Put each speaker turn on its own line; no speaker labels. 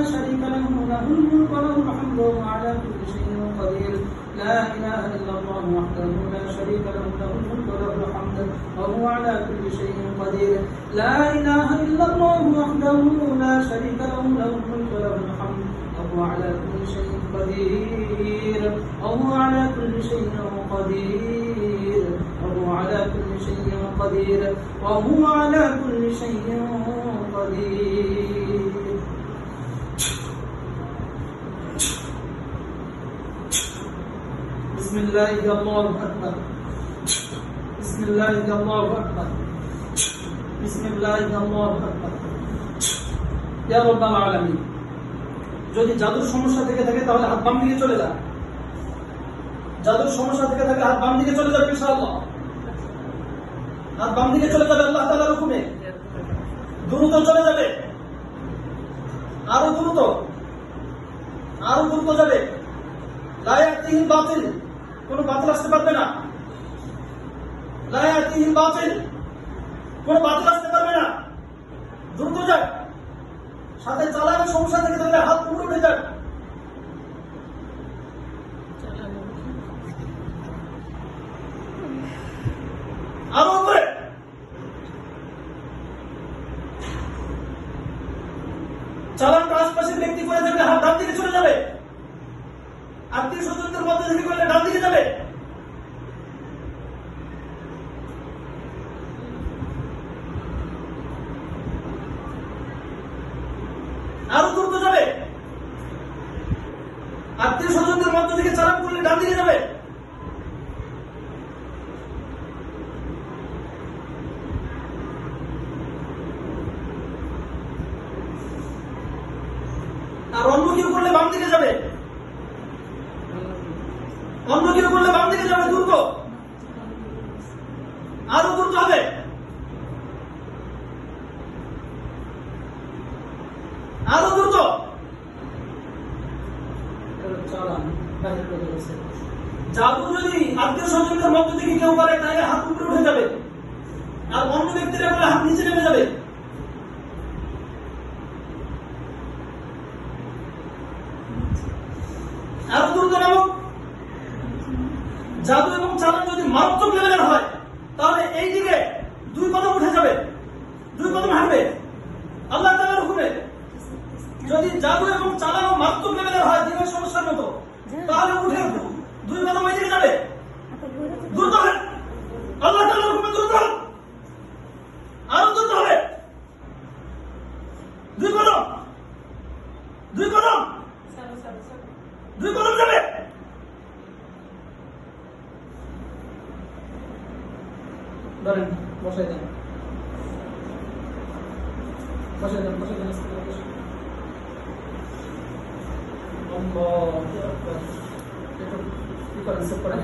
شريك له له الملك وله الحمد وهو على كل شيء قدير لا إله إلا الله وحده لا شريك له له الملك وله الحمد وهو على كل شيء قدير لا إله إلا الله وحده لا شريك له له الملك وله الحمد وهو على كل شيء قدير وهو على كل شيء قدير وهو على كل شيء قدير وهو على كل شيء قدير بسم الله الله أكبر بسم الله الله أكبر بسم الله الله أكبر يا رب العالمين যদি জাদুর সমস্যা থেকে থাকে তাহলে হাত বাম দিকে চলে যাবে জাদুর সমস্যা থেকে থাকে হাত বাম দিকে চলে যাবে ইনশাআল্লাহ হাত বাম দিকে চলে যাবে আল্লাহ তাআলার হুকুমে দ্রুত চলে যাবে আরো দ্রুত যাবে লা ইয়াতিহিল বাতিল কোনো বাতিল আসতে পারবে না লা ইয়াতিহিল বাতিল কোনো বাতিল আসতে পারবে না দ্রুত যায় সাথে চালানোর সমস্যা থেকে থাকলে হাত পুরো উঠে যায় আরো উপরে চালানটা আশপাশের ব্যক্তি করে থাকলে হাত ডান দিকে চলে যাবে আত্মীয় স্বজনদের মধ্যে থেকে করলে ডান দিকে যাবে আরো দ্রুত যাবে আত্মীয় স্বজনদের মধ্য থেকে চালান করলে ডান দিকে যাবে আর অন্য কেউ করলে বাম দিকে যাবে অন্য কেউ করলে বাম দিকে যাবে দ্রুত আরো দ্রুত হবে আরো দ্রুত জাদু যদি আত্মীয় স্বজনদের মধ্য থেকে কেউ করে তাহলে হাত উপরে উঠে যাবে আর অন্য ব্যক্তিরা বলে হাত নিচে নেমে যাবে আরো দ্রুত নামো জাদু এবং চালান যদি মারাত্মক লেভেলের হয় তাহলে এই দিকে 2 কদম উঠে যাবে 2 কদম হাঁটবে আল্লাহ তাআলার হুকুমে যদি জাদু এবং চালানো মারাত্মক লেভেলের হয় দিনের সমস্যার মতো তাহলে উঠে 2 কদম এই দিকে যাবে দ্রুত হবে আল্লাহ তাআলার হুকুমে দ্রুত আরো দ্রুত হবে 2 কদম 2 কদম 2 কদম যাবে ধরেন বসাই দেন আল্লাহু আকবার। একটু কি করেন, সেভ করেন।